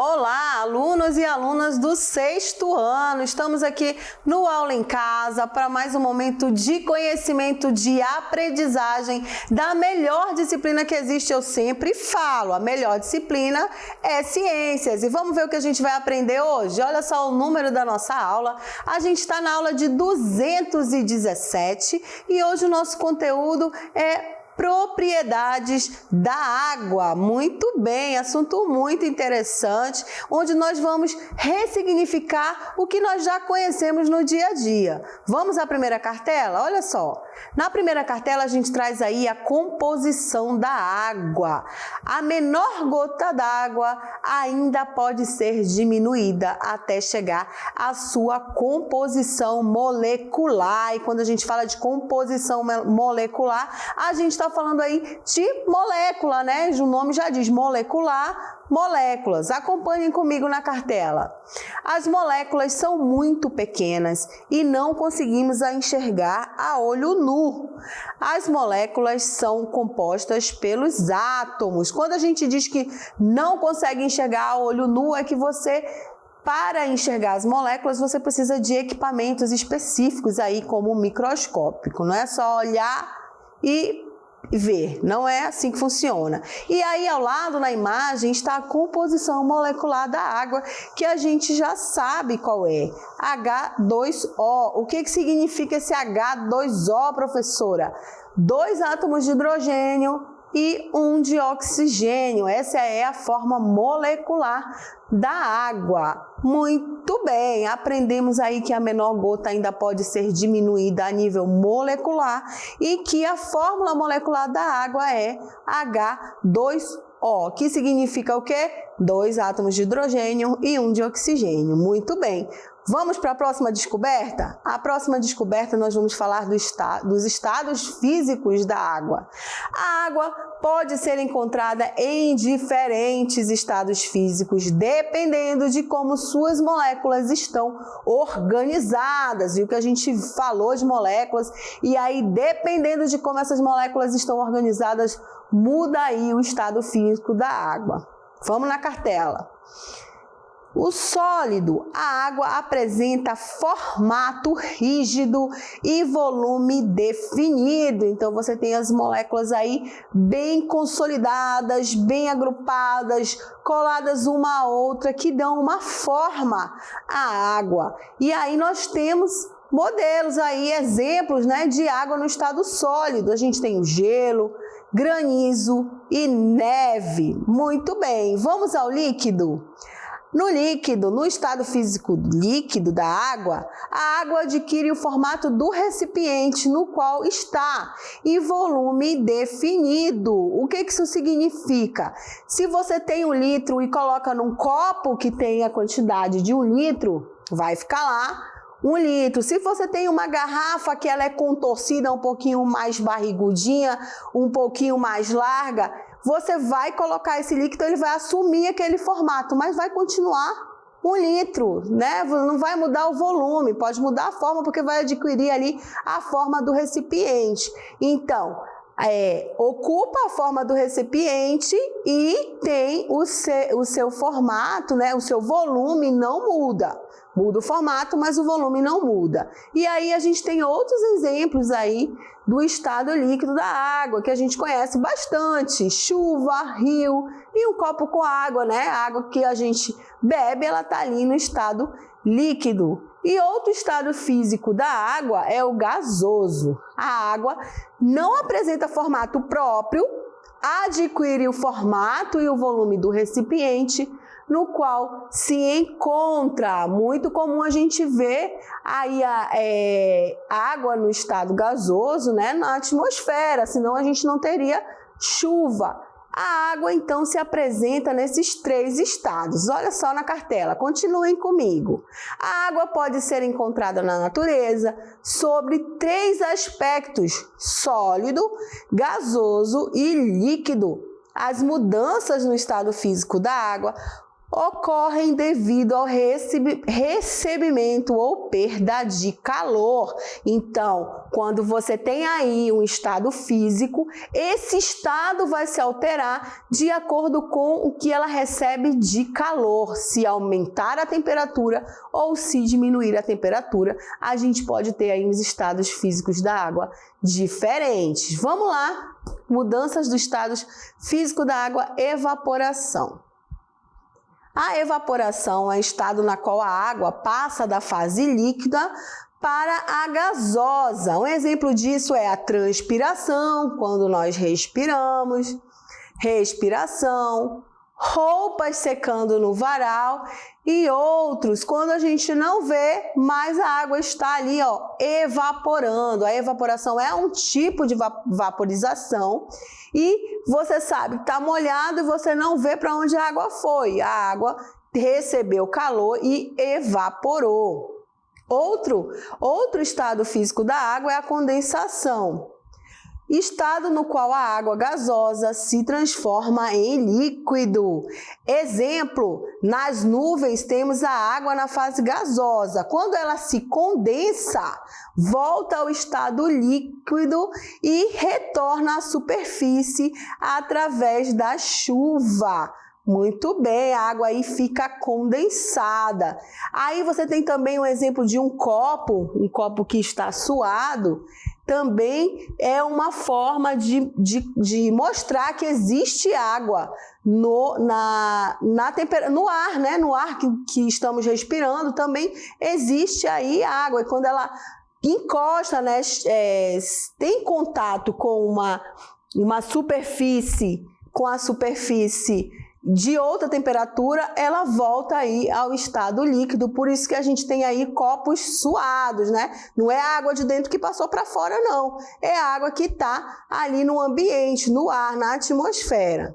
Olá, alunos e alunas do 6º ano. Estamos aqui no Aula em Casa para mais um momento de conhecimento, de aprendizagem da melhor disciplina que existe. Eu sempre falo, a melhor disciplina é ciências. E vamos ver o que a gente vai aprender hoje? Olha só o número da nossa aula. A gente está na aula de 217 e hoje o nosso conteúdo é propriedades da água. Muito bem, assunto muito interessante, onde nós vamos ressignificar o que nós já conhecemos no dia a dia. Vamos à primeira cartela? Olha só. Na primeira cartela a gente traz aí a composição da água. A menor gota d'água ainda pode ser diminuída até chegar à sua composição molecular. E quando a gente fala de composição molecular, a gente está falando aí de molécula, né? O nome já diz molecular, moléculas. Acompanhem comigo na cartela. As moléculas são muito pequenas e não conseguimos enxergar a olho nu. As moléculas são compostas pelos átomos. Quando a gente diz que não consegue enxergar a olho nu, é que para enxergar as moléculas, você precisa de equipamentos específicos aí, como o microscópio. Não é só olhar e ver, não é assim que funciona. E aí ao lado na imagem está a composição molecular da água, que a gente já sabe qual é, H2O. O que significa esse H2O, professora? 2 átomos de hidrogênio e 1 de oxigênio. Essa é a forma molecular da água. Muito bem, aprendemos aí que a menor gota ainda pode ser diminuída a nível molecular e que a fórmula molecular da água é H2O, que significa o quê? 2 átomos de hidrogênio e 1 de oxigênio. Muito bem. Vamos para a próxima descoberta? A próxima descoberta nós vamos falar dos estados físicos da água. A água pode ser encontrada em diferentes estados físicos, dependendo de como suas moléculas estão organizadas. E o que a gente falou de moléculas, e aí dependendo de como essas moléculas estão organizadas, muda aí o estado físico da água. Vamos na cartela. O sólido, a água apresenta formato rígido e volume definido. Então, você tem as moléculas aí bem consolidadas, bem agrupadas, coladas uma à outra, que dão uma forma à água. E aí nós temos modelos aí, exemplos, né, de água no estado sólido. A gente tem o gelo, granizo e neve. Muito bem, vamos ao líquido? No líquido, no estado físico líquido da água, a água adquire o formato do recipiente no qual está e volume definido. O que isso significa? Se você tem 1 litro e coloca num copo que tem a quantidade de 1 litro, vai ficar lá 1 litro. Se você tem uma garrafa que ela é contorcida, um pouquinho mais barrigudinha, um pouquinho mais larga, você vai colocar esse líquido, ele vai assumir aquele formato, mas vai continuar 1 litro, né? Não vai mudar o volume, pode mudar a forma, porque vai adquirir ali a forma do recipiente. Então, ocupa a forma do recipiente e tem o seu formato, né? O seu volume não muda. Muda o formato, mas o volume não muda. E aí a gente tem outros exemplos aí do estado líquido da água, que a gente conhece bastante. Chuva, rio e um copo com água, né? A água que a gente bebe, ela tá ali no estado líquido. E outro estado físico da água é o gasoso. A água não apresenta formato próprio, adquire o formato e o volume do recipiente no qual se encontra. Muito comum a gente ver aí a água no estado gasoso, né, na atmosfera, senão a gente não teria chuva. A água, então, se apresenta nesses 3 estados. Olha só na cartela, continuem comigo. A água pode ser encontrada na natureza sobre 3 aspectos: sólido, gasoso e líquido. As mudanças no estado físico da água ocorrem devido ao recebimento ou perda de calor. Então, quando você tem aí um estado físico, esse estado vai se alterar de acordo com o que ela recebe de calor. Se aumentar a temperatura ou se diminuir a temperatura, a gente pode ter aí os estados físicos da água diferentes. Vamos lá, mudanças do estado físico da água, evaporação. A evaporação é o estado na qual a água passa da fase líquida para a gasosa. Um exemplo disso é a transpiração, quando nós respiramos, respiração, roupas secando no varal e outros, quando a gente não vê, mas a água está ali, ó, evaporando. A evaporação é um tipo de vaporização e você sabe que está molhado e você não vê para onde a água foi. A água recebeu calor e evaporou. Outro estado físico da água é a condensação. Estado no qual a água gasosa se transforma em líquido. Exemplo, nas nuvens temos a água na fase gasosa. Quando ela se condensa, volta ao estado líquido e retorna à superfície através da chuva. Muito bem, a água aí fica condensada. Aí você tem também um exemplo de um copo que está suado. Também é uma forma de mostrar que existe água no ar, né? No ar que estamos respirando também existe aí água. E quando ela encosta, né? Tem contato com uma superfície, com a superfície de outra temperatura, ela volta aí ao estado líquido. Por isso que a gente tem aí copos suados, né? Não é a água de dentro que passou para fora, não. É a água que está ali no ambiente, no ar, na atmosfera.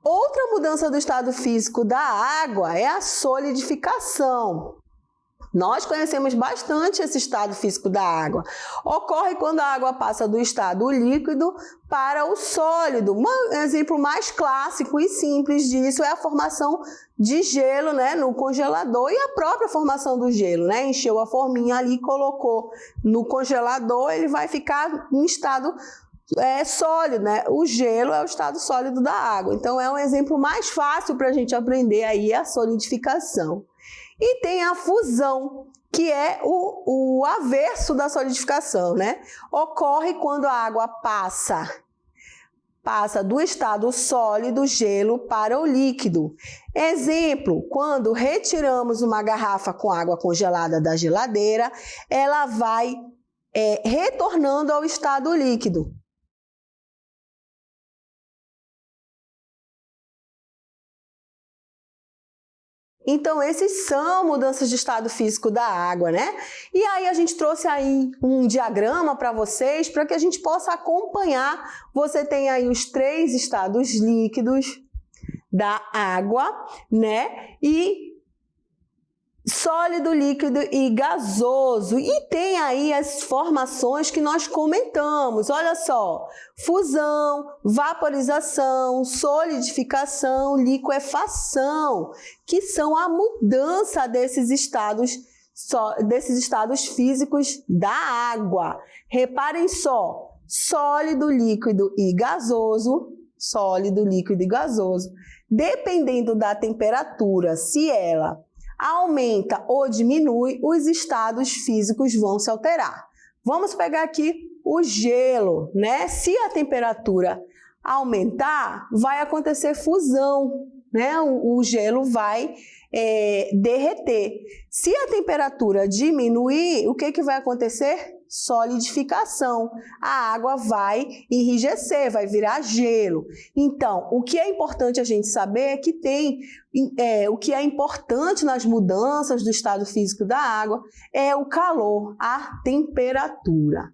Outra mudança do estado físico da água é a solidificação. Nós conhecemos bastante esse estado físico da água. Ocorre quando a água passa do estado líquido para o sólido. Um exemplo mais clássico e simples disso é a formação de gelo, né, no congelador e a própria formação do gelo, né? Encheu a forminha ali, colocou no congelador, ele vai ficar em estado sólido, né? O gelo é o estado sólido da água. Então, é um exemplo mais fácil para a gente aprender aí a solidificação. E tem a fusão, que é o avesso da solidificação, né? Ocorre quando a água passa do estado sólido, gelo, para o líquido. Exemplo, quando retiramos uma garrafa com água congelada da geladeira, ela vai retornando ao estado líquido. Então, esses são mudanças de estado físico da água, né? E aí a gente trouxe aí um diagrama para vocês, para que a gente possa acompanhar. Você tem aí os 3 estados líquidos da água, né? E sólido, líquido e gasoso. E tem aí as formações que nós comentamos. Olha só, fusão, vaporização, solidificação, liquefação, que são a mudança desses estados físicos da água. Reparem só, sólido, líquido e gasoso, sólido, líquido e gasoso. Dependendo da temperatura, se ela aumenta ou diminui, os estados físicos vão se alterar. Vamos pegar aqui o gelo, né? Se a temperatura aumentar, vai acontecer fusão, né? O gelo vai derreter. Se a temperatura diminuir, o que vai acontecer? Solidificação. A água vai enrijecer, vai virar gelo. Então, o que é importante a gente saber é que o que é importante nas mudanças do estado físico da água é o calor, a temperatura.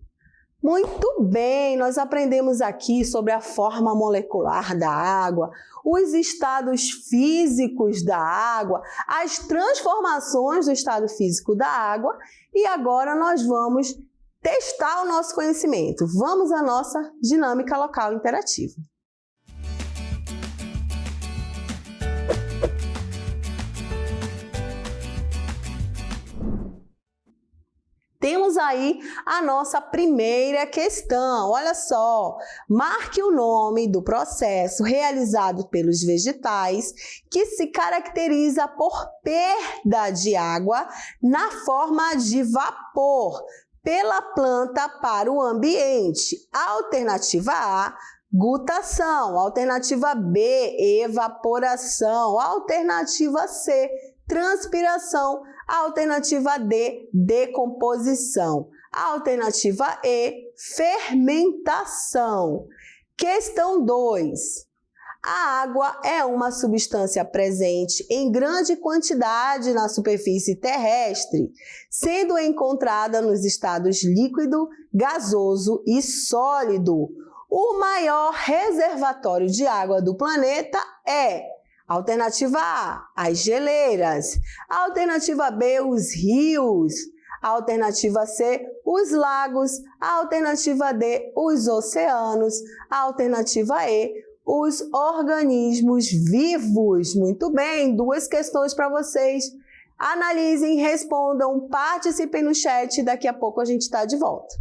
Muito bem, nós aprendemos aqui sobre a forma molecular da água, os estados físicos da água, as transformações do estado físico da água e agora nós vamos testar o nosso conhecimento. Vamos à nossa dinâmica local interativa. aí a nossa primeira questão. Olha só, marque o nome do processo realizado pelos vegetais que se caracteriza por perda de água na forma de vapor pela planta para o ambiente. Alternativa A, gutação. Alternativa B, evaporação. Alternativa C, transpiração. Alternativa D, decomposição. Alternativa E, fermentação. Questão 2. A água é uma substância presente em grande quantidade na superfície terrestre, sendo encontrada nos estados líquido, gasoso e sólido. O maior reservatório de água do planeta é: alternativa A, as geleiras. Alternativa B, os rios. Alternativa C, os lagos. Alternativa D, os oceanos. Alternativa E, os organismos vivos. Muito bem, 2 questões para vocês. Analisem, respondam, participem no chat. Daqui a pouco a gente está de volta.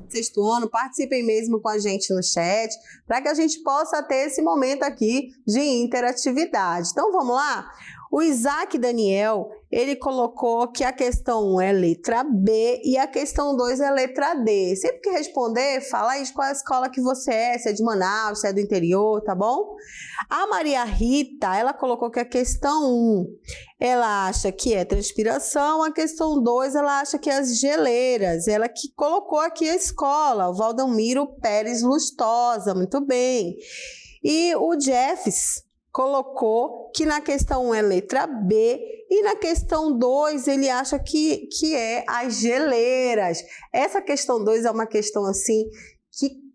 Sexto ano, participem mesmo com a gente no chat, para que a gente possa ter esse momento aqui de interatividade. Então, vamos lá? O Isaac Daniel, ele colocou que a questão 1 é letra B e a questão 2 é letra D. Sempre que responder, fala aí de qual escola que você é, se é de Manaus, se é do interior, tá bom? A Maria Rita, ela colocou que a questão 1, ela acha que é transpiração, a questão 2, ela acha que é as geleiras. Ela que colocou aqui a escola, o Valdomiro Pérez Lustosa, muito bem. E o Jeffs colocou que na questão 1 é letra B e na questão 2 ele acha que é as geleiras. Essa questão 2 é uma questão assim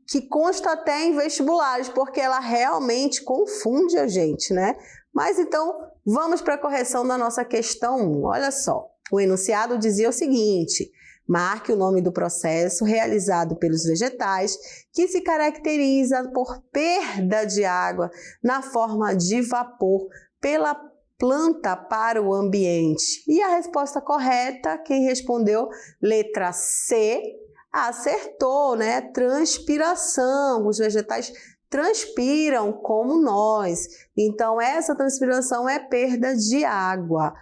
que consta até em vestibulares, porque ela realmente confunde a gente, né? Mas então, vamos para a correção da nossa questão 1. Olha só, o enunciado dizia o seguinte: marque o nome do processo realizado pelos vegetais que se caracteriza por perda de água na forma de vapor pela planta para o ambiente. E a resposta correta, quem respondeu, letra C, acertou, né? Transpiração. Os vegetais transpiram como nós. Então, essa transpiração é perda de água.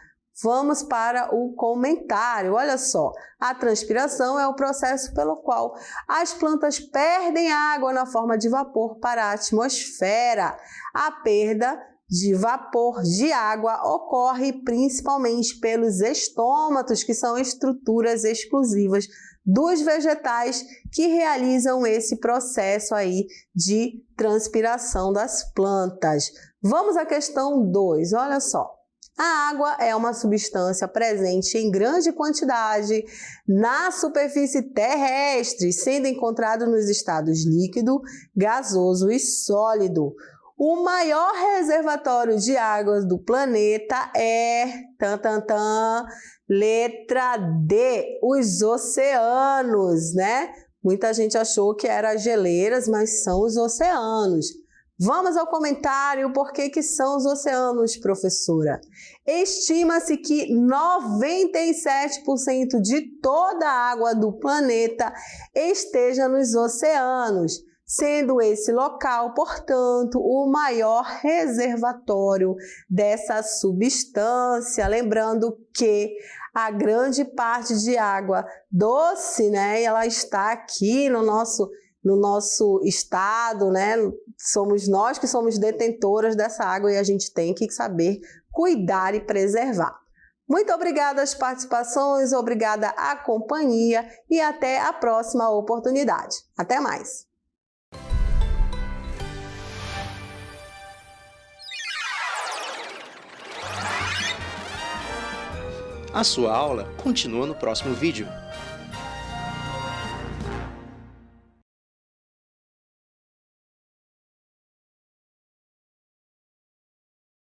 Vamos para o comentário. Olha só, a transpiração é o processo pelo qual as plantas perdem água na forma de vapor para a atmosfera. A perda de vapor de água ocorre principalmente pelos estômatos, que são estruturas exclusivas dos vegetais que realizam esse processo aí de transpiração das plantas. Vamos à questão 2, olha só. A água é uma substância presente em grande quantidade na superfície terrestre, sendo encontrado nos estados líquido, gasoso e sólido. O maior reservatório de águas do planeta é, letra D, os oceanos, né? Muita gente achou que eram as geleiras, mas são os oceanos. Vamos ao comentário, por que são os oceanos, professora? Estima-se que 97% de toda a água do planeta esteja nos oceanos, sendo esse local, portanto, o maior reservatório dessa substância. Lembrando que a grande parte de água doce, né, ela está aqui no nosso estado, né? Somos nós que somos detentoras dessa água e a gente tem que saber cuidar e preservar. Muito obrigada às participações, obrigada à companhia e até a próxima oportunidade. Até mais! A sua aula continua no próximo vídeo.